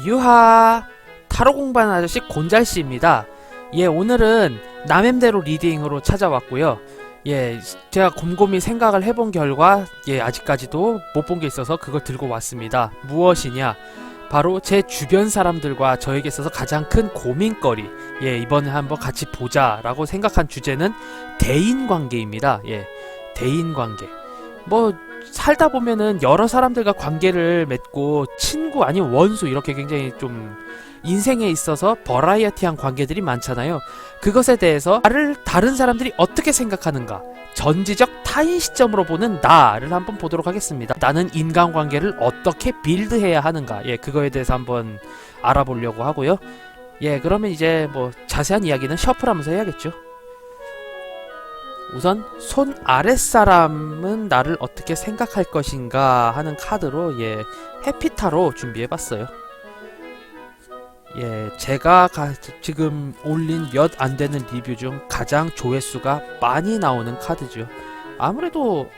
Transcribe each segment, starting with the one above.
유하 타로 공부하는 아저씨 곤잘씨입니다. 예, 오늘은 남햄대로 리딩으로 찾아왔고요. 예, 제가 곰곰이 생각을 해본 결과 아직까지도 못 본 게 있어서 그걸 들고 왔습니다. 무엇이냐? 바로 제 주변 사람들과 저에게 있어서 가장 큰 고민거리, 이번에 한번 같이 보자라고 생각한 주제는 대인관계입니다. 대인관계. 뭐 살다 보면은 여러 사람들과 관계를 맺고 친구 아니면 원수 이렇게 굉장히 좀 인생에 있어서 버라이어티한 관계들이 많잖아요. 그것에 대해서 나를 다른 사람들이 어떻게 생각하는가, 전지적 타인 시점으로 보는 나를 한번 보도록 하겠습니다. 나는 인간관계를 어떻게 빌드해야 하는가, 그거에 대해서 한번 알아보려고 하고요. 그러면 이제 뭐 자세한 이야기는 셔플하면서 해야겠죠. 우선 손 아랫사람은 나를 어떻게 생각할 것인가 하는 카드로 해피타로 준비해봤어요. 제가 지금 올린 몇 안되는 리뷰 중 가장 조회수가 많이 나오는 카드죠. 아무래도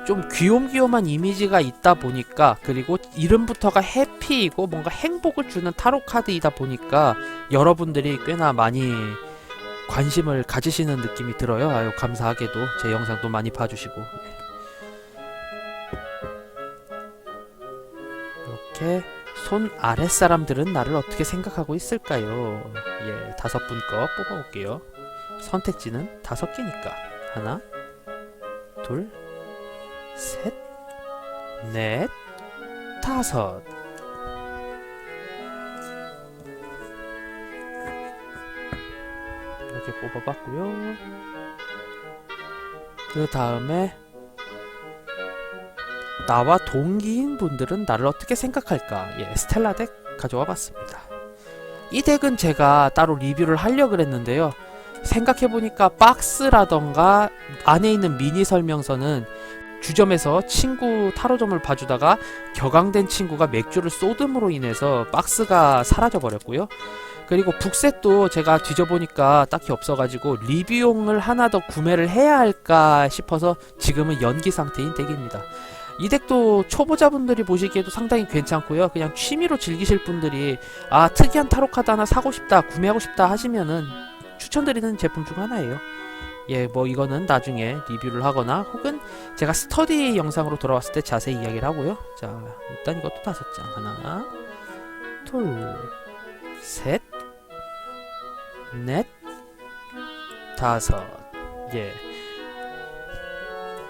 좀 귀욤귀욤한 이미지가 있다 보니까, 그리고 이름부터가 해피이고 뭔가 행복을 주는 타로 카드이다 보니까 여러분들이 꽤나 많이 관심을 가지시는 느낌이 들어요. 아유, 감사하게도 제 영상도 많이 봐주시고. 이렇게 손 아랫사람들은 나를 어떻게 생각하고 있을까요? 5분 거 뽑아볼게요. 선택지는 5개니까 하나, 둘, 셋, 넷, 5. 이렇게 뽑아봤고요. 그 다음에 나와 동기인 분들은 나를 어떻게 생각할까? 스텔라 덱 가져와 봤습니다. 이 덱은 제가 따로 리뷰를 하려고 그랬는데요. 생각해보니까 박스라던가 안에 있는 미니 설명서는 주점에서 친구 타로점을 봐주다가 격앙된 친구가 맥주를 쏟음으로 인해서 박스가 사라져버렸고요. 그리고 북셋도 제가 뒤져보니까 딱히 없어가지고 리뷰용을 하나 더 구매를 해야 할까 싶어서 지금은 연기 상태인 덱입니다. 이 덱도 초보자분들이 보시기에도 상당히 괜찮고요. 그냥 취미로 즐기실 분들이 특이한 타로 카드 하나 사고 싶다, 구매하고 싶다 하시면은 추천드리는 제품 중 하나예요. 뭐 이거는 나중에 리뷰를 하거나 혹은 제가 스터디 영상으로 돌아왔을 때 자세히 이야기를 하고요. 자, 일단 이것도 5장. 하나, 둘, 셋, 넷, 5.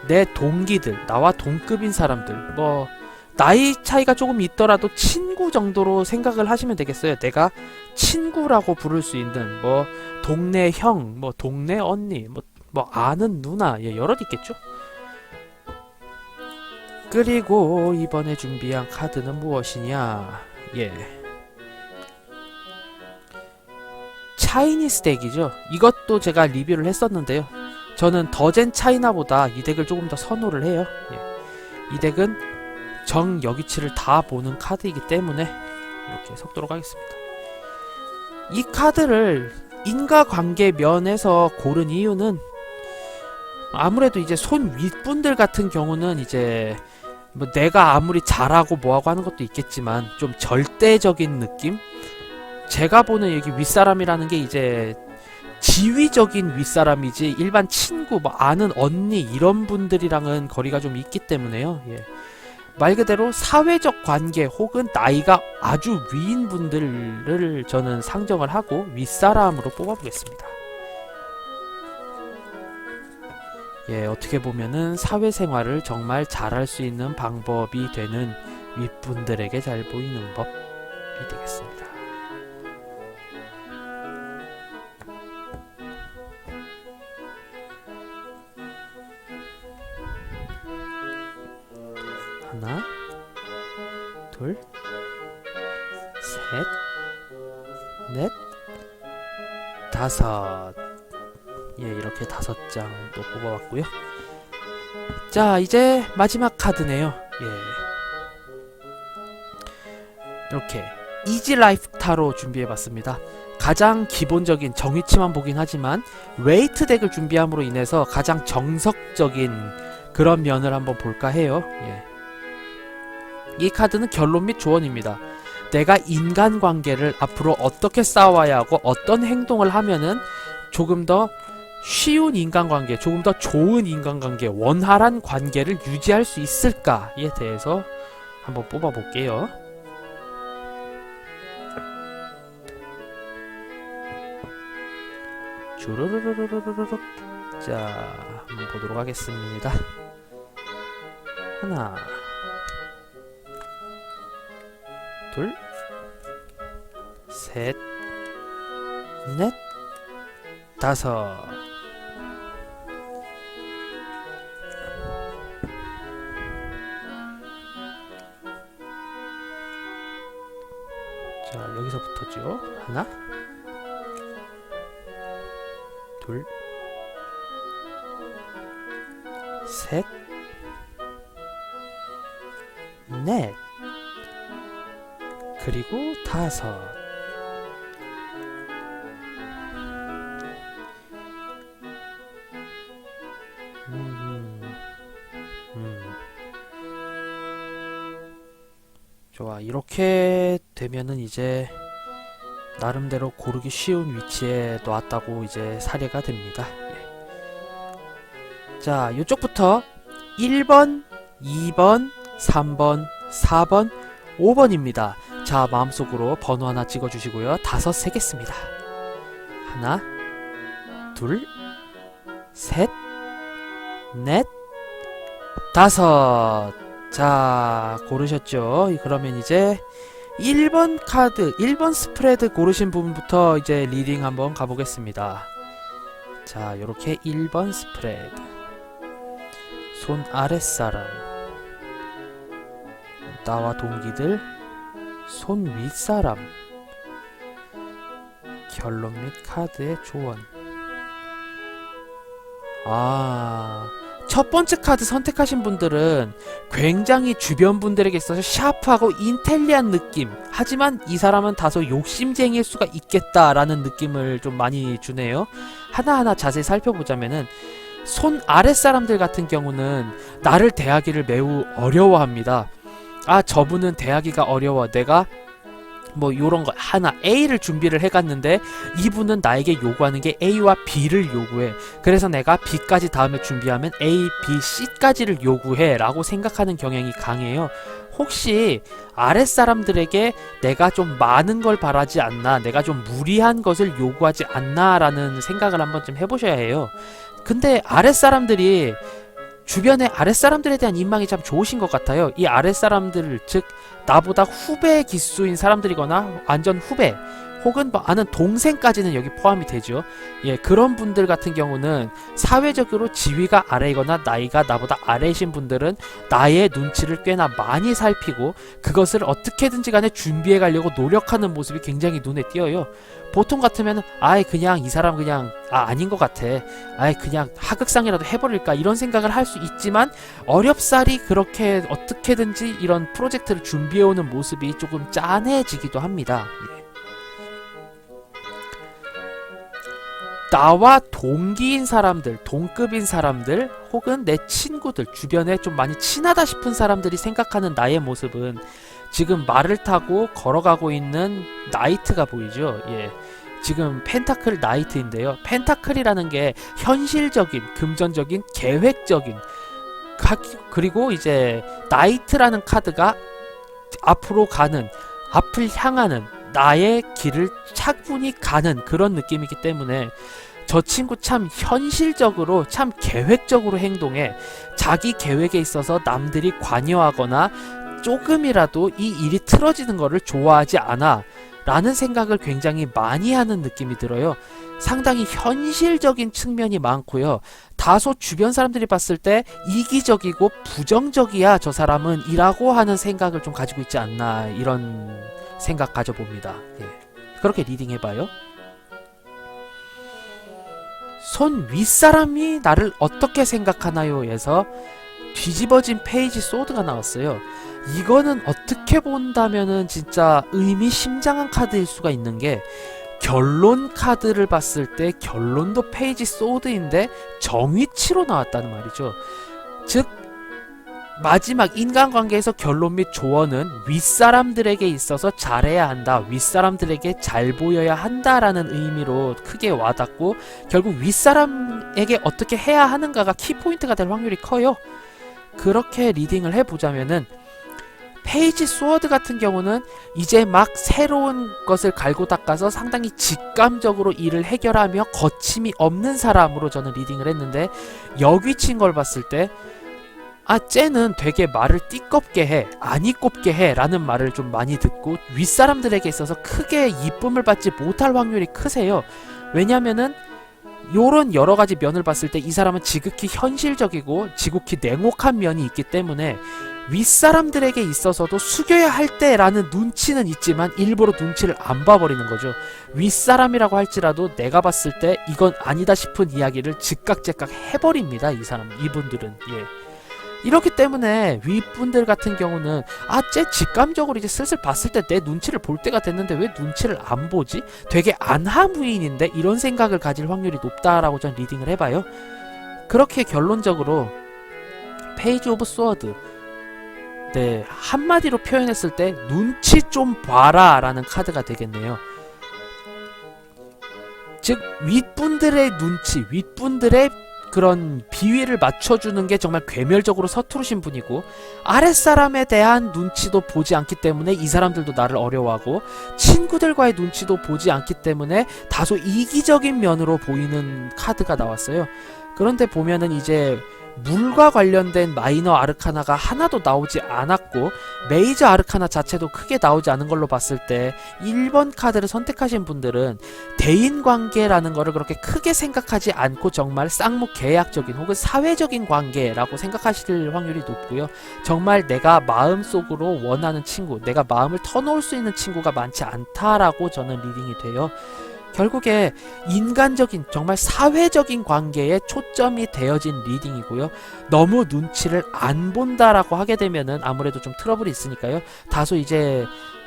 내 동기들, 나와 동급인 사람들, 뭐 나이 차이가 조금 있더라도 친구 정도로 생각을 하시면 되겠어요. 내가 친구라고 부를 수 있는 뭐 동네 형, 뭐 동네 언니, 뭐 아는 누나, 여럿 있겠죠. 그리고 이번에 준비한 카드는 무엇이냐? 차이니스 덱이죠. 이것도 제가 리뷰를 했었는데요. 저는 더젠 차이나보다 이 덱을 조금 더 선호를 해요. 이 덱은 정여기치를 다 보는 카드이기 때문에 이렇게 섞도록 하겠습니다. 이 카드를 인과관계 면에서 고른 이유는 아무래도 이제 손 윗분들 같은 경우는 이제 뭐 내가 아무리 잘하고 뭐하고 하는 것도 있겠지만 좀 절대적인 느낌? 제가 보는 여기 윗사람이라는 게 이제 지위적인 윗사람이지 일반 친구, 뭐 아는 언니 이런 분들이랑은 거리가 좀 있기 때문에요. 말 그대로 사회적 관계 혹은 나이가 아주 위인 분들을 저는 상정을 하고 윗사람으로 뽑아보겠습니다. 어떻게 보면은 사회생활을 정말 잘할 수 있는 방법이 되는 윗분들에게 잘 보이는 법이 되겠습니다. 하나, 둘, 셋, 넷, 5. 이렇게 5장 또 뽑아봤고요. 자, 이제 마지막 카드네요. 이렇게 이지 라이프 타로 준비해봤습니다. 가장 기본적인 정위치만 보긴 하지만 웨이트 덱을 준비함으로 인해서 가장 정석적인 그런 면을 한번 볼까 해요. 이 카드는 결론 및 조언입니다. 내가 인간관계를 앞으로 어떻게 쌓아야 하고 어떤 행동을 하면은 조금 더 쉬운 인간관계, 조금 더 좋은 인간관계, 원활한 관계를 유지할 수 있을까에 대해서 한번 뽑아볼게요. 주르르르르르르. 자, 한번 보도록 하겠습니다. 하나, 둘, 셋, 넷, 다섯. 자, 여기서부터죠. 하나, 둘, 셋, 넷, 그리고 다섯. 좋아. 이렇게 되면은 이제 나름대로 고르기 쉬운 위치에 놨다고 이제 사례가 됩니다. 예. 자, 이쪽부터 1번, 2번, 3번, 4번, 5번입니다. 자, 마음속으로 번호 하나 찍어주시고요. 다섯 세겠습니다. 하나, 둘, 셋, 넷, 다섯. 자, 고르셨죠? 그러면 이제 1번 카드, 1번 스프레드 고르신 부분부터 이제 리딩 한번 가보겠습니다. 자, 요렇게 1번 스프레드. 손 아랫사람, 나와 동기들, 손 윗사람, 결론 및 카드의 조언. 첫 번째 카드 선택하신 분들은 굉장히 주변 분들에게 있어서 샤프하고 인텔리한 느낌, 하지만 이 사람은 다소 욕심쟁이일 수가 있겠다라는 느낌을 좀 많이 주네요. 하나하나 자세히 살펴보자면은 손 아랫사람들 같은 경우는 나를 대하기를 매우 어려워합니다. 저분은 대하기가 어려워. 내가 뭐 요런 거 하나 A를 준비를 해갔는데 이분은 나에게 요구하는 게 A와 B를 요구해. 그래서 내가 B까지 다음에 준비하면 A, B, C까지를 요구해 라고 생각하는 경향이 강해요. 혹시 아랫사람들에게 내가 좀 많은 걸 바라지 않나, 내가 좀 무리한 것을 요구하지 않나 라는 생각을 한번 좀 해보셔야 해요. 근데 아랫사람들이 주변에 아랫사람들에 대한 인망이 참 좋으신 것 같아요. 이 아랫사람들, 즉 나보다 후배 기수인 사람들이거나 완전 후배 혹은 뭐 아는 동생까지는 여기 포함이 되죠. 예, 그런 분들 같은 경우는 사회적으로 지위가 아래이거나 나이가 나보다 아래이신 분들은 나의 눈치를 꽤나 많이 살피고 그것을 어떻게든지 간에 준비해 가려고 노력하는 모습이 굉장히 눈에 띄어요. 보통 같으면 그냥 이 사람 그냥 아닌 것 같아, 그냥 하극상이라도 해버릴까 이런 생각을 할 수 있지만 어렵사리 그렇게 어떻게든지 이런 프로젝트를 준비해오는 모습이 조금 짠해지기도 합니다. 예. 나와 동기인 사람들, 동급인 사람들 혹은 내 친구들, 주변에 좀 많이 친하다 싶은 사람들이 생각하는 나의 모습은 지금 말을 타고 걸어가고 있는 나이트가 보이죠. 예. 지금 펜타클 나이트인데요. 펜타클이라는 게 현실적인, 금전적인, 계획적인, 그리고 이제 나이트라는 카드가 앞으로 가는, 앞을 향하는 나의 길을 차분히 가는 그런 느낌이기 때문에 저 친구 참 현실적으로, 참 계획적으로 행동해. 자기 계획에 있어서 남들이 관여하거나 조금이라도 이 일이 틀어지는 거를 좋아하지 않아 라는 생각을 굉장히 많이 하는 느낌이 들어요. 상당히 현실적인 측면이 많고요. 다소 주변 사람들이 봤을 때 이기적이고 부정적이야 저 사람은 이라고 하는 생각을 좀 가지고 있지 않나, 이런 생각 가져봅니다. 예. 그렇게 리딩 해봐요. 손 윗사람이 나를 어떻게 생각하나요? 에서 뒤집어진 페이지 소드가 나왔어요. 이거는 어떻게 본다면은 진짜 의미심장한 카드일 수가 있는 게, 결론 카드를 봤을 때 결론도 페이지 소드인데 정위치로 나왔다는 말이죠. 즉 마지막 인간관계에서 결론 및 조언은 윗사람들에게 있어서 잘해야 한다, 윗사람들에게 잘 보여야 한다라는 의미로 크게 와닿고, 결국 윗사람에게 어떻게 해야 하는가가 키포인트가 될 확률이 커요. 그렇게 리딩을 해보자면은 페이지 스워드 같은 경우는 이제 막 새로운 것을 갈고 닦아서 상당히 직감적으로 일을 해결하며 거침이 없는 사람으로 저는 리딩을 했는데, 여기 친 걸 봤을 때 쟤는 되게 말을 띠껍게 해, 아니 꼽게 해 라는 말을 좀 많이 듣고 윗사람들에게 있어서 크게 이쁨을 받지 못할 확률이 크세요. 왜냐면은 요런 여러가지 면을 봤을 때 이 사람은 지극히 현실적이고 지극히 냉혹한 면이 있기 때문에 윗사람들에게 있어서도 숙여야 할 때라는 눈치는 있지만 일부러 눈치를 안 봐버리는 거죠. 윗사람이라고 할지라도 내가 봤을 때 이건 아니다 싶은 이야기를 즉각 해버립니다. 이분들은. 이렇기 때문에 윗분들 같은 경우는 쟤 직감적으로 이제 슬슬 봤을 때 내 눈치를 볼 때가 됐는데 왜 눈치를 안 보지? 되게 안하무인인데? 이런 생각을 가질 확률이 높다라고 전 리딩을 해봐요. 그렇게 결론적으로 페이지 오브 스워드, 한마디로 표현했을 때 눈치 좀 봐라 라는 카드가 되겠네요. 즉 윗분들의 눈치, 윗분들의 그런 비위를 맞춰주는 게 정말 괴멸적으로 서투르신 분이고, 아랫사람에 대한 눈치도 보지 않기 때문에 이 사람들도 나를 어려워하고, 친구들과의 눈치도 보지 않기 때문에 다소 이기적인 면으로 보이는 카드가 나왔어요. 그런데 보면은 이제 물과 관련된 마이너 아르카나가 하나도 나오지 않았고 메이저 아르카나 자체도 크게 나오지 않은 걸로 봤을 때 1번 카드를 선택하신 분들은 대인관계라는 거를 그렇게 크게 생각하지 않고 정말 쌍무계약적인 혹은 사회적인 관계라고 생각하실 확률이 높고요. 정말 내가 마음속으로 원하는 친구, 내가 마음을 터놓을 수 있는 친구가 많지 않다라고 저는 리딩이 돼요. 결국에 인간적인 정말 사회적인 관계에 초점이 되어진 리딩이고요. 너무 눈치를 안 본다라고 하게 되면은 아무래도 좀 트러블이 있으니까요. 다소 이제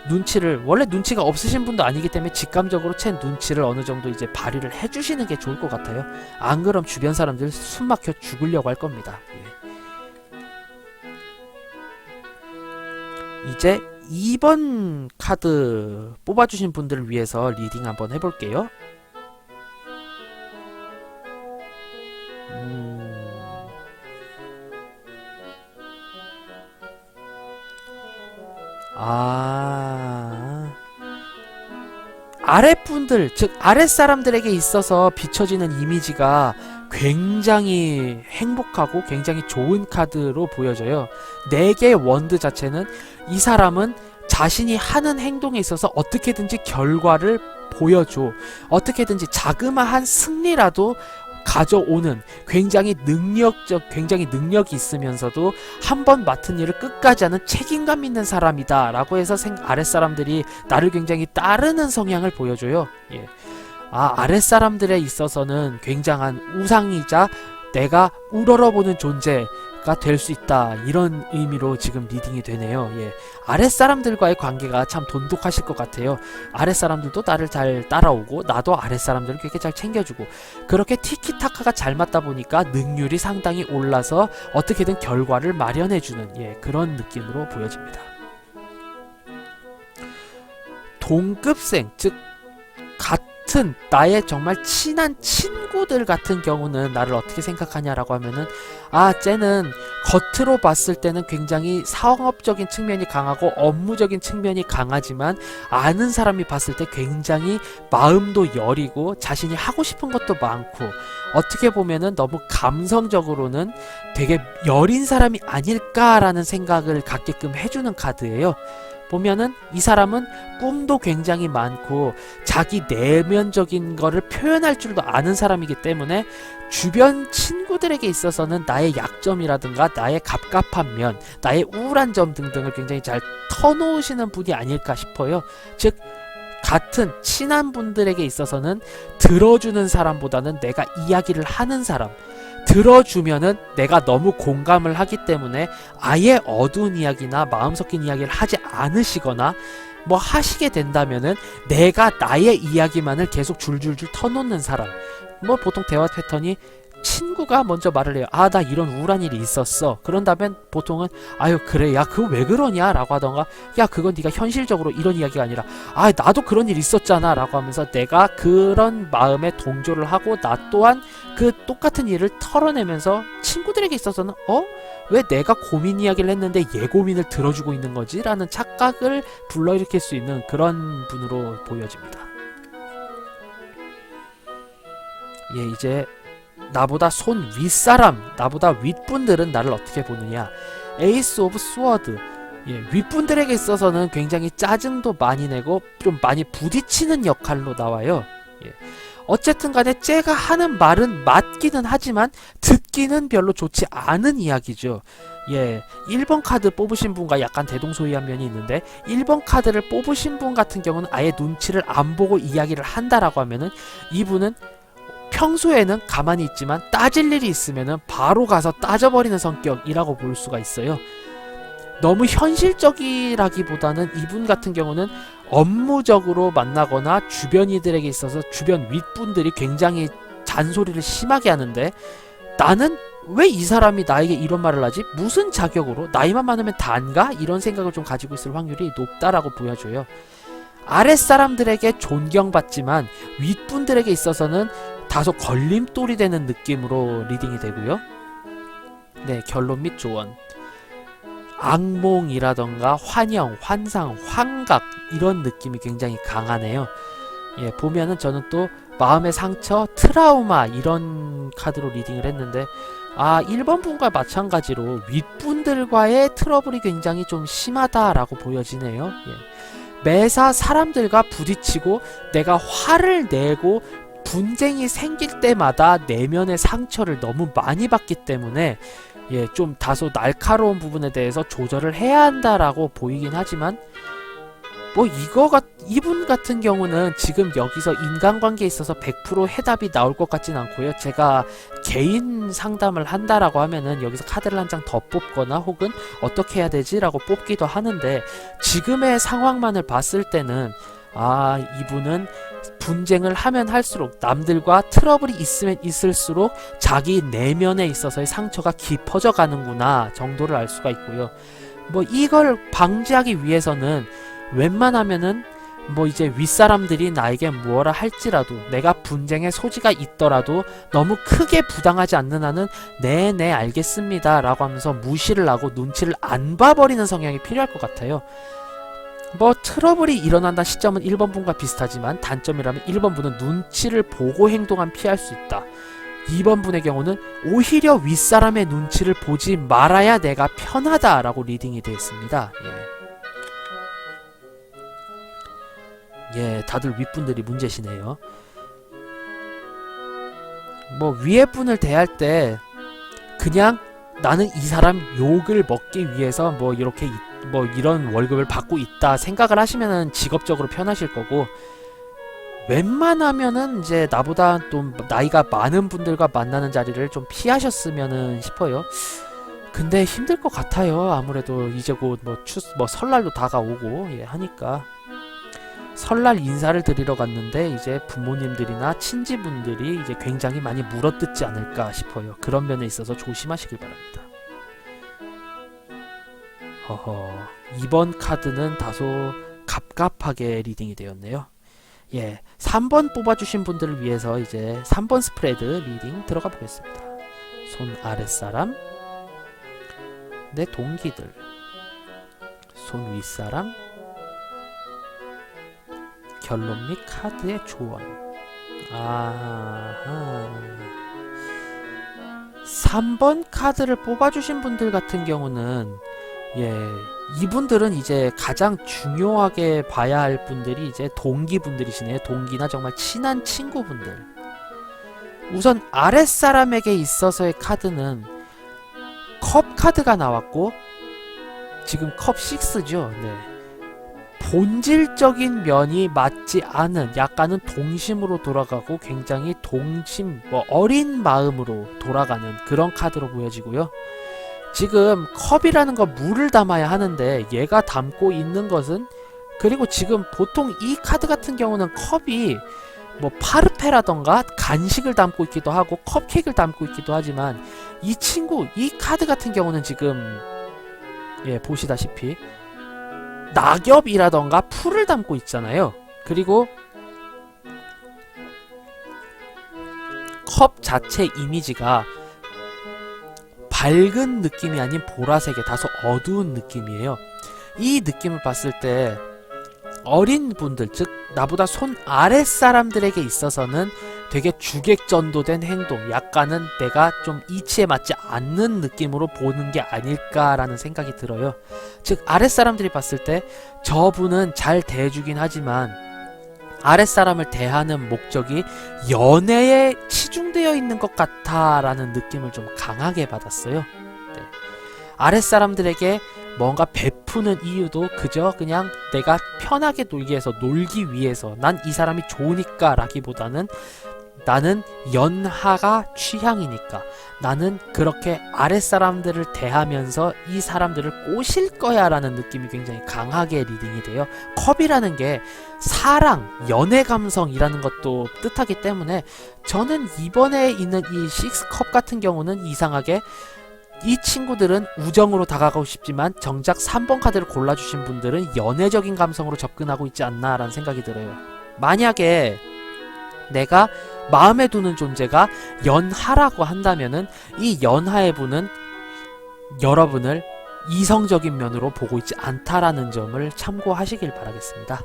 눈치를, 원래 눈치가 없으신 분도 아니기 때문에 직감적으로 챈 눈치를 어느 정도 이제 발휘를 해주시는 게 좋을 것 같아요. 안 그럼 주변 사람들 숨 막혀 죽으려고 할 겁니다. 이제 2번 카드 뽑아주신 분들을 위해서 리딩 한번 해볼게요. 아랫분들, 즉 아랫사람들에게 있어서 비춰지는 이미지가 굉장히 행복하고 굉장히 좋은 카드로 보여져요. 4개의 원드 자체는 이 사람은 자신이 하는 행동에 있어서 어떻게든지 결과를 보여줘, 어떻게든지 자그마한 승리라도 가져오는 굉장히 능력이 있으면서도 한번 맡은 일을 끝까지 하는 책임감 있는 사람이다 라고 해서 아랫사람들이 나를 굉장히 따르는 성향을 보여줘요. 아랫사람들에 있어서는 굉장한 우상이자 내가 우러러보는 존재가 될 수 있다, 이런 의미로 지금 리딩이 되네요. 아랫사람들과의 관계가 참 돈독하실 것 같아요. 아랫사람들도 나를 잘 따라오고 나도 아랫사람들을 굉장히 잘 챙겨주고, 그렇게 티키타카가 잘 맞다 보니까 능률이 상당히 올라서 어떻게든 결과를 마련해주는 그런 느낌으로 보여집니다. 동급생, 즉 같은 나의 정말 친한 친구들 같은 경우는 나를 어떻게 생각하냐라고 하면은 쟤는 겉으로 봤을 때는 굉장히 상업적인 측면이 강하고 업무적인 측면이 강하지만 아는 사람이 봤을 때 굉장히 마음도 여리고 자신이 하고 싶은 것도 많고, 어떻게 보면은 너무 감성적으로는 되게 여린 사람이 아닐까라는 생각을 갖게끔 해주는 카드예요. 보면은 이 사람은 꿈도 굉장히 많고 자기 내면적인 거를 표현할 줄도 아는 사람이기 때문에 주변 친구들에게 있어서는 나의 약점이라든가 나의 갑갑한 면, 나의 우울한 점 등등을 굉장히 잘 터놓으시는 분이 아닐까 싶어요. 즉 같은 친한 분들에게 있어서는 들어주는 사람보다는 내가 이야기를 하는 사람, 들어주면은 내가 너무 공감을 하기 때문에 아예 어두운 이야기나 마음 섞인 이야기를 하지 않으시거나 뭐 하시게 된다면은 내가 나의 이야기만을 계속 줄줄줄 터놓는 사람, 뭐 보통 대화 패턴이 친구가 먼저 말을 해요. 아, 나 이런 우울한 일이 있었어. 그런 다음엔 보통은 아유 그래, 야 그거 왜 그러냐 라고 하던가, 야 그건 네가 현실적으로 이런 이야기가 아니라 아 나도 그런 일 있었잖아 라고 하면서 내가 그런 마음에 동조를 하고 나 또한 그 똑같은 일을 털어내면서 친구들에게 있어서는 왜 내가 고민 이야기를 했는데 얘 고민을 들어주고 있는 거지? 라는 착각을 불러일으킬 수 있는 그런 분으로 보여집니다. 예, 이제 나보다 손 윗사람, 나보다 윗분들은 나를 어떻게 보느냐. 에이스 오브 스워드. 예, 윗분들에게 있어서는 굉장히 짜증도 많이 내고 좀 많이 부딪히는 역할로 나와요. 예. 어쨌든 간에 쟤가 하는 말은 맞기는 하지만 듣기는 별로 좋지 않은 이야기죠. 예, 1번 카드 뽑으신 분과 약간 대동소이한 면이 있는데 1번 카드를 뽑으신 분 같은 경우는 아예 눈치를 안 보고 이야기를 한다라고 하면은 이분은 평소에는 가만히 있지만 따질 일이 있으면은 바로 가서 따져버리는 성격이라고 볼 수가 있어요. 너무 현실적이라기보다는 이분 같은 경우는 업무적으로 만나거나 주변 이들에게 있어서 주변 윗분들이 굉장히 잔소리를 심하게 하는데 나는 왜 이 사람이 나에게 이런 말을 하지? 무슨 자격으로? 나이만 많으면 다인가? 이런 생각을 좀 가지고 있을 확률이 높다라고 보여줘요. 아랫사람들에게 존경받지만 윗분들에게 있어서는 다소 걸림돌이 되는 느낌으로 리딩이 되고요. 네, 결론 및 조언. 악몽이라던가 환영, 환상, 환각 이런 느낌이 굉장히 강하네요. 예, 보면은 저는 또 마음의 상처, 트라우마 이런 카드로 리딩을 했는데 1번 분과 마찬가지로 윗분들과의 트러블이 굉장히 좀 심하다라고 보여지네요. 예. 매사 사람들과 부딪히고 내가 화를 내고 분쟁이 생길 때마다 내면의 상처를 너무 많이 받기 때문에 예, 좀 다소 날카로운 부분에 대해서 조절을 해야 한다라고 보이긴 하지만 뭐 이분 같은 경우는 지금 여기서 인간관계에 있어서 100% 해답이 나올 것 같진 않고요. 제가 개인 상담을 한다라고 하면은 여기서 카드를 한 장 더 뽑거나 혹은 어떻게 해야 되지? 라고 뽑기도 하는데 지금의 상황만을 봤을 때는 이분은 분쟁을 하면 할수록 남들과 트러블이 있으면 있을수록 자기 내면에 있어서의 상처가 깊어져 가는구나 정도를 알 수가 있고요. 뭐 이걸 방지하기 위해서는 웬만하면은 뭐 이제 윗사람들이 나에게 무엇라 할지라도 내가 분쟁의 소지가 있더라도 너무 크게 부당하지 않는 한은 네네 알겠습니다 라고 하면서 무시를 하고 눈치를 안 봐버리는 성향이 필요할 것 같아요. 뭐 트러블이 일어난다 시점은 1번 분과 비슷하지만 단점이라면 1번 분은 눈치를 보고 행동하면 피할 수 있다. 2번 분의 경우는 오히려 윗사람의 눈치를 보지 말아야 내가 편하다라고 리딩이 되어 있습니다. 예, 다들 윗분들이 문제시네요. 뭐 위에 분을 대할 때 그냥 나는 이 사람 욕을 먹기 위해서 뭐 이렇게 뭐 이런 월급을 받고 있다 생각을 하시면은 직업적으로 편하실 거고, 웬만하면은 이제 나보다 또 나이가 많은 분들과 만나는 자리를 좀 피하셨으면은 싶어요. 근데 힘들 것 같아요. 아무래도 이제 곧 뭐 설날도 다가오고 하니까 설날 인사를 드리러 갔는데 이제 부모님들이나 친지분들이 이제 굉장히 많이 물어뜯지 않을까 싶어요. 그런 면에 있어서 조심하시길 바랍니다. 이번 카드는 다소 갑갑하게 리딩이 되었네요. 예, 3번 뽑아주신 분들을 위해서 이제 3번 스프레드 리딩 들어가 보겠습니다. 손 아랫사람, 내 동기들, 손 윗사람, 결론 및 카드의 조언. 3번 카드를 뽑아주신 분들 같은 경우는 이분들은 이제 가장 중요하게 봐야 할 분들이 이제 동기분들이시네요. 동기나 정말 친한 친구분들. 우선 아랫사람에게 있어서의 카드는 컵 카드가 나왔고 지금 컵 6죠. 본질적인 면이 맞지 않은 약간은 동심으로 돌아가고 굉장히 어린 마음으로 돌아가는 그런 카드로 보여지고요. 지금 컵이라는 거 물을 담아야 하는데 얘가 담고 있는 것은, 그리고 지금 보통 이 카드 같은 경우는 컵이 뭐 파르페라던가 간식을 담고 있기도 하고 컵케이크를 담고 있기도 하지만 이 친구 이 카드 같은 경우는 지금 예 보시다시피 낙엽이라던가 풀을 담고 있잖아요. 그리고 컵 자체 이미지가 밝은 느낌이 아닌 보라색의 다소 어두운 느낌이에요. 이 느낌을 봤을 때 어린 분들, 즉 나보다 손 아랫 사람들에게 있어서는 되게 주객전도된 행동, 약간은 내가 좀 이치에 맞지 않는 느낌으로 보는 게 아닐까라는 생각이 들어요. 즉 아랫 사람들이 봤을 때 저분은 잘 대해주긴 하지만 아랫 사람을 대하는 목적이 연애에 치중되어 있는 것 같아라는 느낌을 좀 강하게 받았어요. 네. 아랫 사람들에게 뭔가 베푸는 이유도 그저 그냥 내가 편하게 놀기 위해서 놀기 위해서 난 이 사람이 좋으니까 라기보다는 나는 연하가 취향이니까 나는 그렇게 아랫사람들을 대하면서 이 사람들을 꼬실 거야 라는 느낌이 굉장히 강하게 리딩이 돼요. 컵이라는 게 사랑, 연애 감성이라는 것도 뜻하기 때문에 저는 이번에 있는 이 식스컵 같은 경우는 이상하게 이 친구들은 우정으로 다가가고 싶지만 정작 3번 카드를 골라주신 분들은 연애적인 감성으로 접근하고 있지 않나 라는 생각이 들어요. 만약에 내가 마음에 두는 존재가 연하라고 한다면은 이 연하의 분은 여러분을 이성적인 면으로 보고 있지 않다라는 점을 참고하시길 바라겠습니다.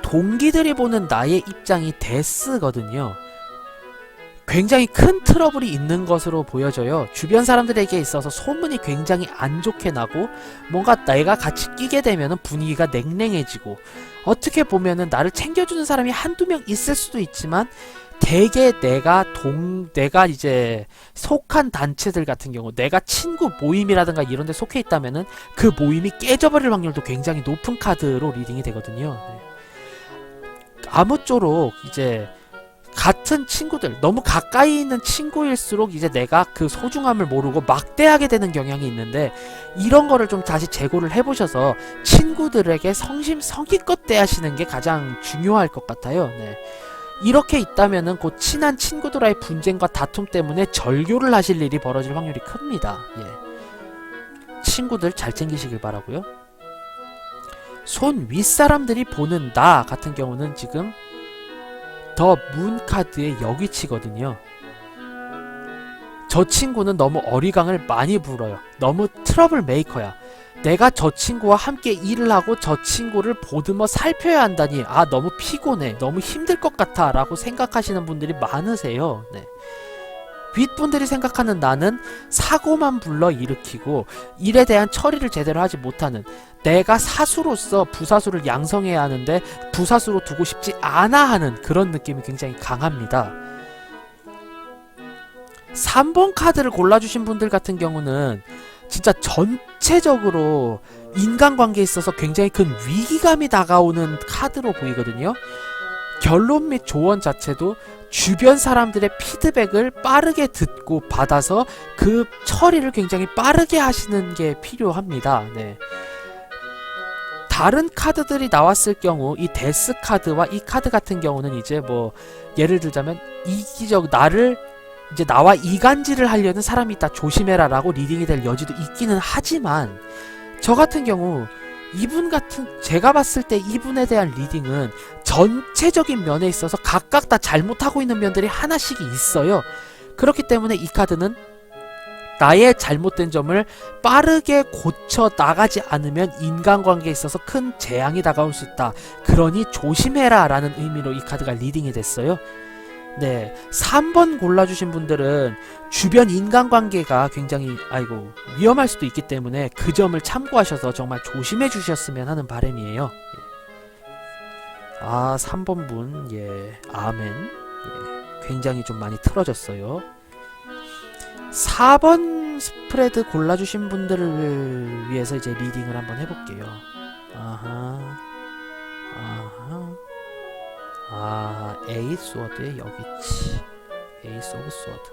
동기들이 보는 나의 입장이 데스거든요. 굉장히 큰 트러블이 있는 것으로 보여져요. 주변 사람들에게 있어서 소문이 굉장히 안 좋게 나고 뭔가 내가 같이 끼게 되면 분위기가 냉랭해지고 어떻게 보면은 나를 챙겨주는 사람이 한두 명 있을 수도 있지만 대개 내가 이제 속한 단체들 같은 경우 내가 친구 모임이라든가 이런 데 속해 있다면은 그 모임이 깨져버릴 확률도 굉장히 높은 카드로 리딩이 되거든요. 네. 아무쪼록 이제 같은 친구들, 너무 가까이 있는 친구일수록 이제 내가 그 소중함을 모르고 막대하게 되는 경향이 있는데 이런 거를 좀 다시 재고를 해보셔서 친구들에게 성심성의껏 대하시는 게 가장 중요할 것 같아요. 네. 이렇게 있다면은 곧 친한 친구들과의 분쟁과 다툼 때문에 절교를 하실 일이 벌어질 확률이 큽니다. 예. 친구들 잘 챙기시길 바라고요. 손 윗사람들이 보는 나 같은 경우는 지금 더 문 카드의 여기치거든요. 저 친구는 너무 어리광을 많이 불어요. 너무 트러블 메이커야. 내가 저 친구와 함께 일을 하고 저 친구를 보듬어 살펴야 한다니 너무 피곤해. 너무 힘들 것 같아 라고 생각하시는 분들이 많으세요. 네. 윗분들이 생각하는 나는 사고만 불러 일으키고 일에 대한 처리를 제대로 하지 못하는 내가 사수로서 부사수를 양성해야 하는데 부사수로 두고 싶지 않아 하는 그런 느낌이 굉장히 강합니다. 3번 카드를 골라주신 분들 같은 경우는 진짜 전체적으로 인간관계에 있어서 굉장히 큰 위기감이 다가오는 카드로 보이거든요. 결론 및 조언 자체도 주변 사람들의 피드백을 빠르게 듣고 받아서 그 처리를 굉장히 빠르게 하시는 게 필요합니다. 네. 다른 카드들이 나왔을 경우 이 데스 카드와 이 카드 같은 경우는 이제 뭐 예를 들자면 이기적 나와 이간질을 하려는 사람이 있다 조심해라 라고 리딩이 될 여지도 있기는 하지만 저 같은 경우 제가 봤을 때 이분에 대한 리딩은 전체적인 면에 있어서 각각 다 잘못하고 있는 면들이 하나씩 있어요. 그렇기 때문에 이 카드는 나의 잘못된 점을 빠르게 고쳐 나가지 않으면 인간관계에 있어서 큰 재앙이 다가올 수 있다. 그러니 조심해라 라는 의미로 이 카드가 리딩이 됐어요. 네, 3번 골라주신 분들은 주변 인간관계가 굉장히 위험할 수도 있기 때문에 그 점을 참고하셔서 정말 조심해 주셨으면 하는 바람이에요. 예. 3번 분, 예, 아멘. 예, 굉장히 좀 많이 틀어졌어요. 4번 스프레드 골라주신 분들을 위해서 이제 리딩을 한번 해볼게요. 에이스 워드의 여기치. 에이스 오브 스워드.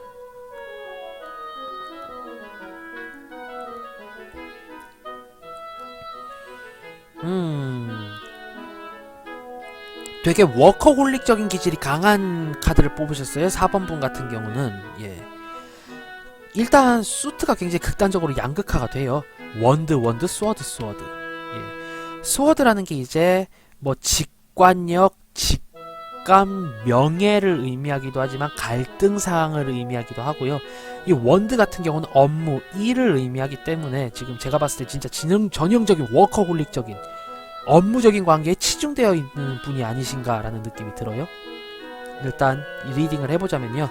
되게 워커홀릭적인 기질이 강한 카드를 뽑으셨어요. 4번 분 같은 경우는. 예. 일단 수트가 굉장히 극단적으로 양극화가 돼요. 원드, 스워드. 예. 스워드라는 게 이제 뭐 직관력, 직감, 명예를 의미하기도 하지만 갈등 사항을 의미하기도 하고요. 이 원드 같은 경우는 업무, 일을 의미하기 때문에 지금 제가 봤을 때 진짜 전형적인 워커홀릭적인 업무적인 관계에 치중되어 있는 분이 아니신가라는 느낌이 들어요. 일단 리딩을 해보자면요.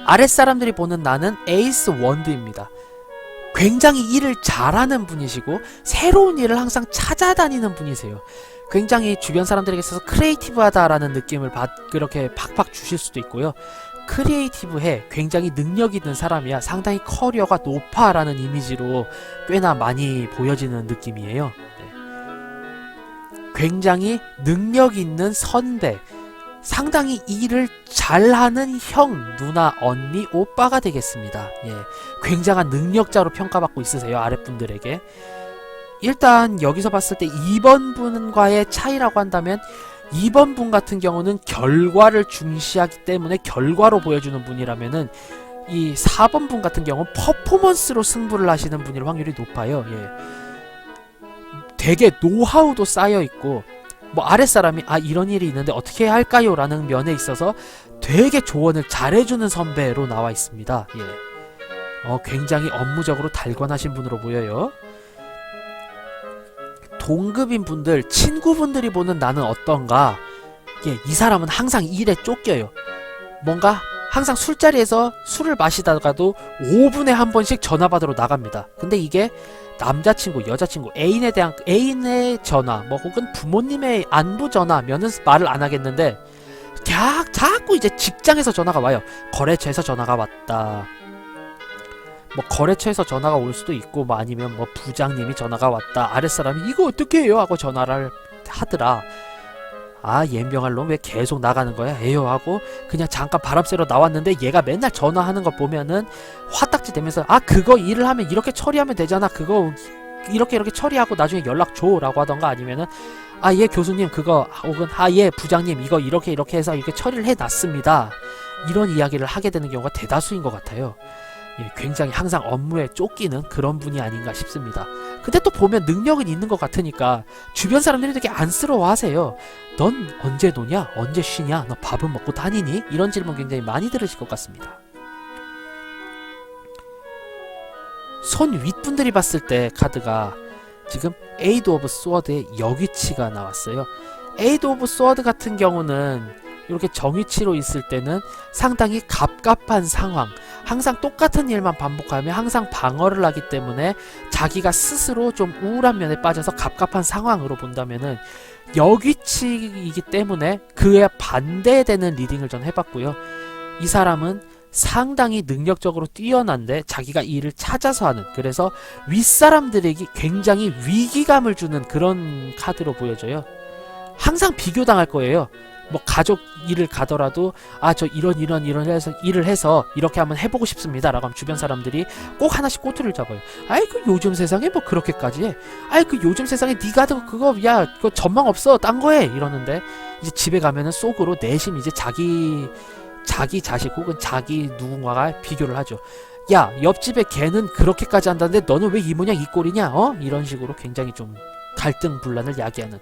아랫사람들이 보는 나는 에이스 원드입니다. 굉장히 일을 잘하는 분이시고 새로운 일을 항상 찾아다니는 분이세요. 굉장히 주변 사람들에게 있어서 크리에이티브하다라는 느낌을 그렇게 팍팍 주실 수도 있고요. 크리에이티브해, 굉장히 능력 있는 사람이야, 상당히 커리어가 높아라는 이미지로 꽤나 많이 보여지는 느낌이에요. 굉장히 능력 있는 선배, 상당히 일을 잘하는 형, 누나, 언니, 오빠가 되겠습니다. 예, 굉장한 능력자로 평가받고 있으세요, 아랫분들에게. 일단 여기서 봤을 때 2번 분과의 차이라고 한다면 2번 분 같은 경우는 결과를 중시하기 때문에 결과로 보여주는 분이라면은 이 4번 분 같은 경우는 퍼포먼스로 승부를 하시는 분일 확률이 높아요. 예. 되게 노하우도 쌓여있고 뭐 아랫사람이 이런 일이 있는데 어떻게 해야 할까요? 라는 면에 있어서 되게 조언을 잘해주는 선배로 나와 있습니다. 예. 굉장히 업무적으로 달관하신 분으로 보여요. 동급인 분들, 친구분들이 보는 나는 어떤가? 예, 이 사람은 항상 일에 쫓겨요. 뭔가 항상 술자리에서 술을 마시다가도 5분에 한 번씩 전화받으러 나갑니다. 근데 이게 남자친구, 여자친구, 애인의 전화, 뭐 혹은 부모님의 안부 전화면은 말을 안 하겠는데 자꾸 이제 직장에서 전화가 와요. 거래처에서 전화가 왔다. 뭐 거래처에서 전화가 올 수도 있고, 뭐 아니면 뭐 부장님이 전화가 왔다. 아랫사람이 이거 어떻게 해요? 하고 전화를 하더라. 옌병할 놈 왜 계속 나가는 거야? 에요 하고 그냥 잠깐 바람 쐬러 나왔는데 얘가 맨날 전화하는 거 보면은 화딱지 대면서 그거 일을 하면 이렇게 처리하면 되잖아. 그거 이렇게 처리하고 나중에 연락 줘 라고 하던가, 아니면은 예 교수님 그거, 혹은 예 부장님 이거 이렇게 해서 이렇게 처리를 해놨습니다. 이런 이야기를 하게 되는 경우가 대다수인 것 같아요. 예, 굉장히 항상 업무에 쫓기는 그런 분이 아닌가 싶습니다. 근데 또 보면 능력은 있는 것 같으니까 주변 사람들이 되게 안쓰러워하세요. 넌 언제 노냐? 언제 쉬냐? 너 밥은 먹고 다니니? 이런 질문 굉장히 많이 들으실 것 같습니다. 손 윗분들이 봤을 때 카드가 지금 에이드 오브 스워드의 역위치가 나왔어요. 에이드 오브 스워드 같은 경우는 이렇게 정위치로 있을 때는 상당히 갑갑한 상황, 항상 똑같은 일만 반복하며 항상 방어를 하기 때문에 자기가 스스로 좀 우울한 면에 빠져서 갑갑한 상황으로 본다면은 역위치이기 때문에 그에 반대되는 리딩을 전 해봤고요. 이 사람은 상당히 능력적으로 뛰어난데 자기가 일을 찾아서 하는, 그래서 윗사람들에게 굉장히 위기감을 주는 그런 카드로 보여져요. 항상 비교당할 거예요. 뭐 가족 일을 가더라도 저 이런 일을 해서 이렇게 한번 해보고 싶습니다 라고 하면 주변 사람들이 꼭 하나씩 꼬투리를 잡아요. 그 요즘 세상에 뭐 그렇게까지 해? 그 요즘 세상에 니가 그거 그거 전망 없어, 딴 거 해, 이러는데 이제 집에 가면은 속으로 내심 이제 자기 자식 혹은 자기 누군가가 비교를 하죠. 야, 옆집에 걔는 그렇게까지 한다는데 너는 왜 이 모양 이 꼴이냐? 이런 식으로 굉장히 좀 갈등 분란을 야기하는,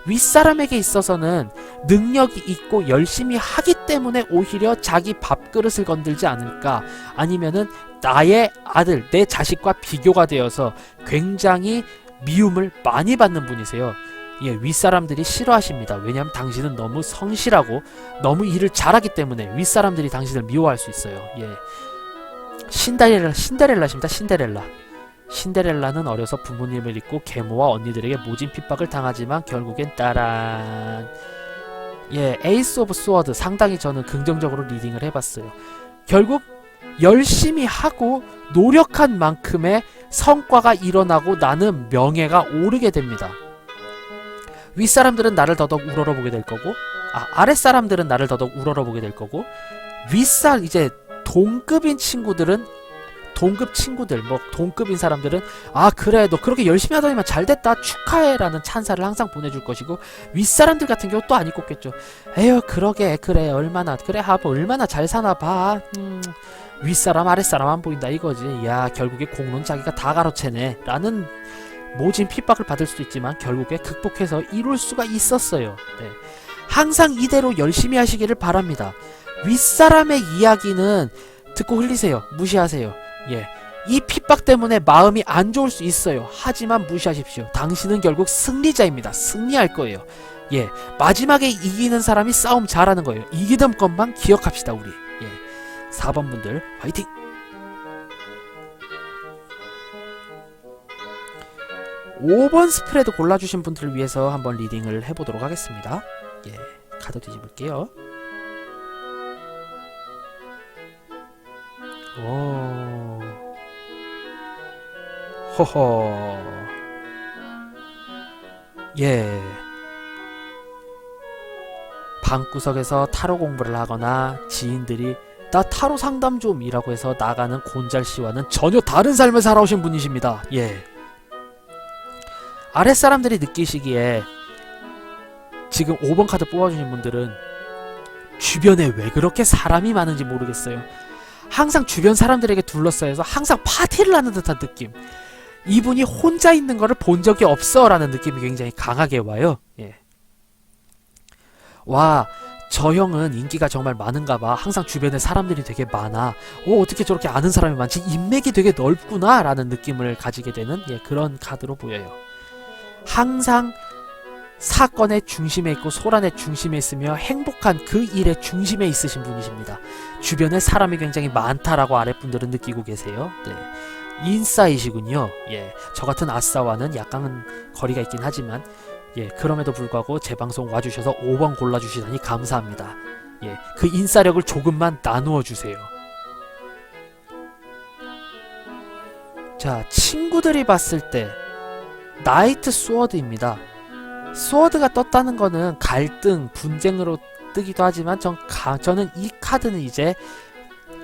윗사람에게 있어서는 능력이 있고 열심히 하기 때문에 오히려 자기 밥그릇을 건들지 않을까, 아니면은 나의 아들, 내 자식과 비교가 되어서 굉장히 미움을 많이 받는 분이세요. 예, 윗사람들이 싫어하십니다. 왜냐하면 당신은 너무 성실하고 너무 일을 잘하기 때문에 윗사람들이 당신을 미워할 수 있어요. 예, 신데렐라십니다. 신데렐라는 어려서 부모님을 잃고 계모와 언니들에게 모진 핍박을 당하지만 결국엔 따란, 에이스 오브 스워드 상당히 저는 긍정적으로 리딩을 해봤어요. 결국 열심히 하고 노력한 만큼의 성과가 일어나고 나는 명예가 오르게 됩니다. 윗사람들은 나를 더더욱 우러러보게 될 거고, 아랫사람들은 나를 더더욱 우러러보게 될 거고, 이제 동급인 친구들은 동급 친구들, 뭐 동급인 사람들은 아 그래 너 그렇게 열심히 하더니만 잘됐다 축하해 라는 찬사를 항상 보내줄 것이고, 윗사람들 같은 경우 또 안 입고겠죠. 에휴 그러게 그래 얼마나 그래 하고 얼마나 잘 사나 봐. 윗사람 아랫사람 안 보인다 이거지. 야 결국에 공론 자기가 다 가로채네 라는 모진 핍박을 받을 수도 있지만 결국에 극복해서 이룰 수가 있었어요. 네. 항상 이대로 열심히 하시기를 바랍니다. 윗사람의 이야기는 듣고 흘리세요. 무시하세요. 예. 이 핍박 때문에 마음이 안 좋을 수 있어요. 하지만 무시하십시오. 당신은 결국 승리자입니다. 승리할 거예요. 예. 마지막에 이기는 사람이 싸움 잘하는 거예요. 이기던 것만 기억합시다, 우리. 예. 4번 분들, 화이팅! 5번 스프레드 골라주신 분들을 위해서 한번 리딩을 해보도록 하겠습니다. 예. 카드 뒤집을게요. 오. 허허. 예. 방구석에서 타로 공부를 하거나 지인들이 나 타로 상담 좀 이라고 해서 나가는 곤잘씨와는 전혀 다른 삶을 살아오신 분이십니다. 예. 아랫사람들이 느끼시기에 지금 5번 카드 뽑아주신 분들은 주변에 왜 그렇게 사람이 많은지 모르겠어요. 항상 주변 사람들에게 둘러싸여서 항상 파티를 하는 듯한 느낌. 이분이 혼자 있는 거를 본 적이 없어 라는 느낌이 굉장히 강하게 와요. 예. 와, 저 형은 인기가 정말 많은가 봐. 항상 주변에 사람들이 되게 많아. 오, 어떻게 저렇게 아는 사람이 많지? 인맥이 되게 넓구나 라는 느낌을 가지게 되는 그런 카드로 보여요. 항상 사건의 중심에 있고 소란의 중심에 있으며 행복한 그 일의 중심에 있으신 분이십니다. 주변에 사람이 굉장히 많다라고 아랫분들은 느끼고 계세요. 네. 인싸이시군요. 예. 저 같은 아싸와는 약간은 거리가 있긴 하지만 예, 그럼에도 불구하고 제 방송 와주셔서 5번 골라주시다니 감사합니다. 예, 그 인싸력을 조금만 나누어 주세요. 자, 친구들이 봤을 때 나이트 스워드입니다. 스워드가 떴다는 거는 갈등, 분쟁으로 뜨기도 하지만 저는 이 카드는 이제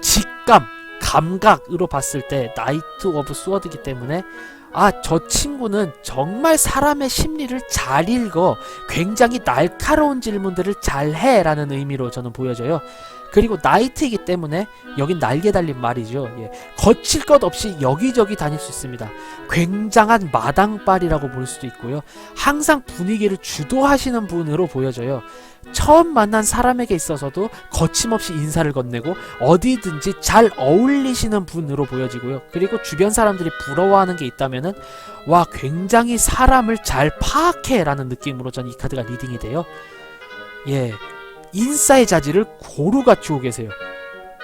직감, 감각으로 봤을 때 나이트 오브 스워드이기 때문에 아, 저 친구는 정말 사람의 심리를 잘 읽어 굉장히 날카로운 질문들을 잘해 라는 의미로 저는 보여져요. 그리고 나이트이기 때문에 여긴 날개 달린 말이죠. 예. 거칠 것 없이 여기저기 다닐 수 있습니다. 굉장한 마당발이라고 볼 수도 있고요. 항상 분위기를 주도하시는 분으로 보여져요. 처음 만난 사람에게 있어서도 거침없이 인사를 건네고 어디든지 잘 어울리시는 분으로 보여지고요. 그리고 주변 사람들이 부러워하는 게 있다면은 와, 굉장히 사람을 잘 파악해 라는 느낌으로 전 이 카드가 리딩이 돼요. 예. 인싸의 자질을 고루 갖추고 계세요.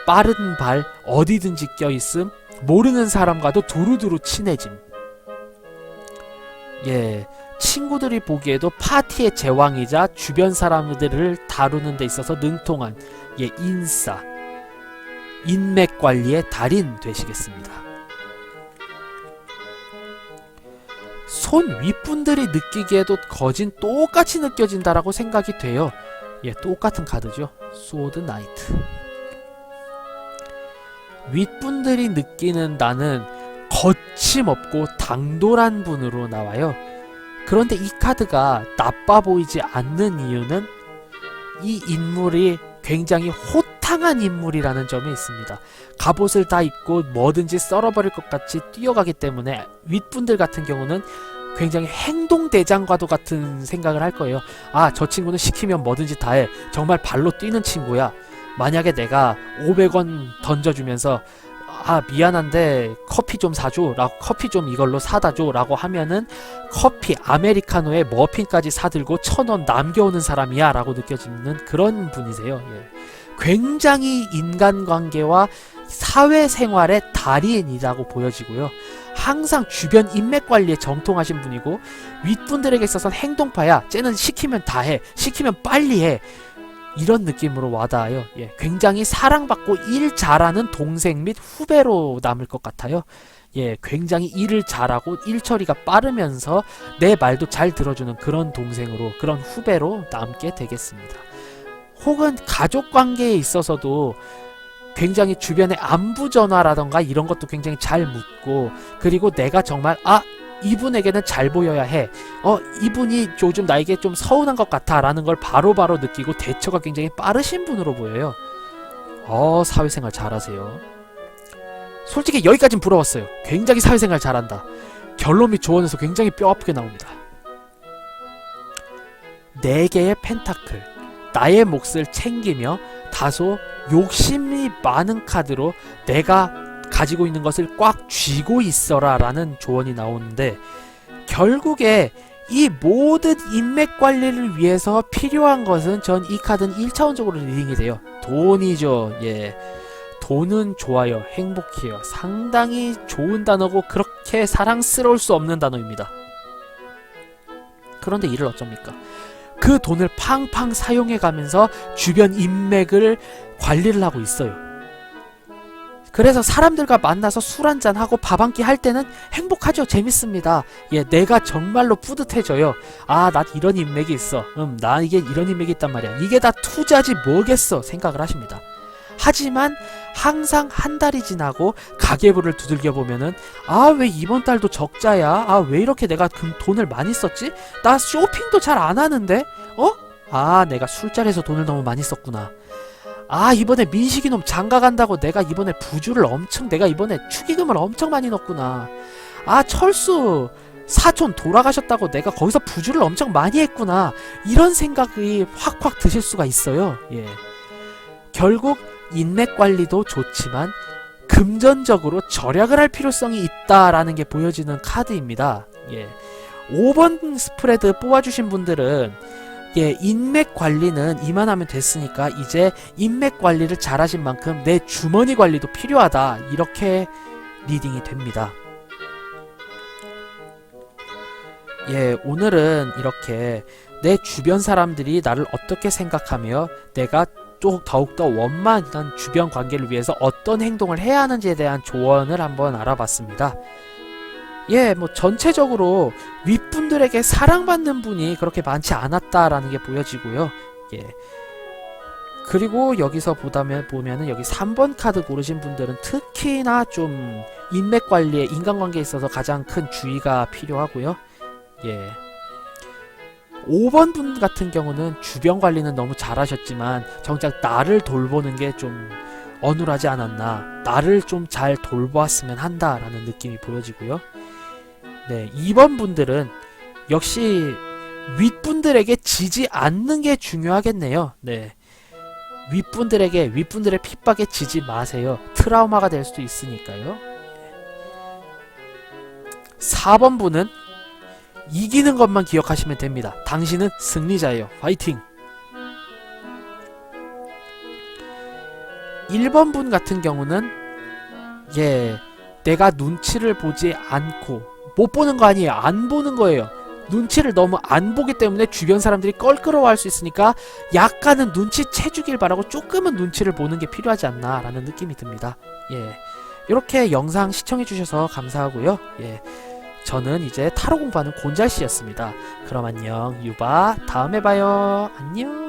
빠른 발, 어디든지 껴있음, 모르는 사람과도 두루두루 친해짐. 예, 친구들이 보기에도 파티의 제왕이자 주변 사람들을 다루는 데 있어서 능통한 인싸, 인맥 관리의 달인 되시겠습니다. 손 윗분들이 느끼기에도 거진 똑같이 느껴진다라고 생각이 돼요. 예, 똑같은 카드죠. 소드 나이트. 윗분들이 느끼는 나는 거침없고 당돌한 분으로 나와요. 그런데 이 카드가 나빠 보이지 않는 이유는 이 인물이 굉장히 호탕한 인물이라는 점에 있습니다. 갑옷을 다 입고 뭐든지 썰어버릴 것 같이 뛰어가기 때문에 윗분들 같은 경우는 굉장히 행동대장과도 같은 생각을 할 거예요. 아, 저 친구는 시키면 뭐든지 다 해. 정말 발로 뛰는 친구야. 만약에 내가 500원 던져주면서 아, 미안한데 커피 좀 사줘 라고, 커피 좀 이걸로 사다 줘 라고 하면은 커피 아메리카노에 머핀까지 사들고 1000원 남겨오는 사람이야 라고 느껴지는 그런 분이세요. 예. 굉장히 인간관계와 사회생활의 달인이라고 보여지고요. 항상 주변 인맥관리에 정통하신 분이고 윗분들에게 있어서는 행동파야. 쟤는 시키면 다 해. 시키면 빨리 해. 이런 느낌으로 와닿아요. 예, 굉장히 사랑받고 일 잘하는 동생 및 후배로 남을 것 같아요. 예, 굉장히 일을 잘하고 일 처리가 빠르면서 내 말도 잘 들어주는 그런 동생으로, 그런 후배로 남게 되겠습니다. 혹은 가족 관계에 있어서도 굉장히 주변의 안부 전화라던가 이런 것도 굉장히 잘 묻고, 그리고 내가 정말 이분에게는 잘 보여야 해. 이분이 요즘 나에게 좀 서운한 것 같아 라는 걸 바로바로 느끼고 대처가 굉장히 빠르신 분으로 보여요. 사회생활 잘하세요. 솔직히 여기까진 부러웠어요. 굉장히 사회생활 잘한다. 결론 및 조언에서 굉장히 뼈아프게 나옵니다. 4개의 펜타클, 나의 몫을 챙기며 다소 욕심이 많은 카드로 내가 가지고 있는 것을 꽉 쥐고 있어라 라는 조언이 나오는데, 결국에 이 모든 인맥 관리를 위해서 필요한 것은 전 이 카드는 1차원적으로 리딩이 돼요. 돈이죠. 예. 돈은 좋아요. 행복해요. 상당히 좋은 단어고 그렇게 사랑스러울 수 없는 단어입니다. 그런데 이를 어쩝니까? 그 돈을 팡팡 사용해가면서 주변 인맥을 관리를 하고 있어요. 그래서 사람들과 만나서 술 한잔하고 밥 한 끼 할 때는 행복하죠. 재밌습니다. 예, 내가 정말로 뿌듯해져요. 나 이런 인맥이 있어. 나 이게 이런 인맥이 있단 말이야. 이게 다 투자지 뭐겠어 생각을 하십니다. 하지만 항상 한 달이 지나고 가계부를 두들겨 보면은 왜 이번 달도 적자야? 왜 이렇게 내가 돈을 많이 썼지? 나 쇼핑도 잘 안 하는데? 내가 술자리에서 돈을 너무 많이 썼구나. 이번에 민식이놈 장가 간다고 내가 이번에 내가 이번에 축의금을 엄청 많이 넣었구나. 철수 사촌 돌아가셨다고 내가 거기서 부주를 엄청 많이 했구나. 이런 생각이 확확 드실 수가 있어요. 예. 결국 인맥 관리도 좋지만 금전적으로 절약을 할 필요성이 있다라는 게 보여지는 카드입니다. 예. 5번 스프레드 뽑아주신 분들은 인맥 관리는 이만하면 됐으니까 이제 인맥 관리를 잘하신 만큼 내 주머니 관리도 필요하다, 이렇게 리딩이 됩니다. 예, 오늘은 이렇게 내 주변 사람들이 나를 어떻게 생각하며 내가 더욱더 원만한 주변 관계를 위해서 어떤 행동을 해야 하는지에 대한 조언을 한번 알아봤습니다. 예, 전체적으로 윗분들에게 사랑받는 분이 그렇게 많지 않았다라는 게 보여지고요. 예. 그리고 여기서 보면은 여기 3번 카드 고르신 분들은 특히나 좀 인맥 관리에, 인간관계에 있어서 가장 큰 주의가 필요하고요. 예. 5번 분 같은 경우는 주변 관리는 너무 잘하셨지만 정작 나를 돌보는 게 좀 어눌하지 않았나, 나를 좀 잘 돌보았으면 한다라는 느낌이 보여지고요. 네, 2번 분들은 역시 윗분들에게 지지 않는 게 중요하겠네요. 네, 윗분들의 핍박에 지지 마세요. 트라우마가 될 수도 있으니까요. 4번 분은 이기는 것만 기억하시면 됩니다. 당신은 승리자예요. 화이팅! 1번 분 같은 경우는 내가 눈치를 보지 않고, 못 보는 거 아니에요. 안 보는 거예요. 눈치를 너무 안 보기 때문에 주변 사람들이 껄끄러워할 수 있으니까 약간은 눈치채주길 바라고 조금은 눈치를 보는 게 필요하지 않나 라는 느낌이 듭니다. 예, 이렇게 영상 시청해주셔서 감사하고요. 예, 저는 이제 타로 공부하는 곤잘씨였습니다. 그럼 안녕, 유바. 다음에 봐요. 안녕.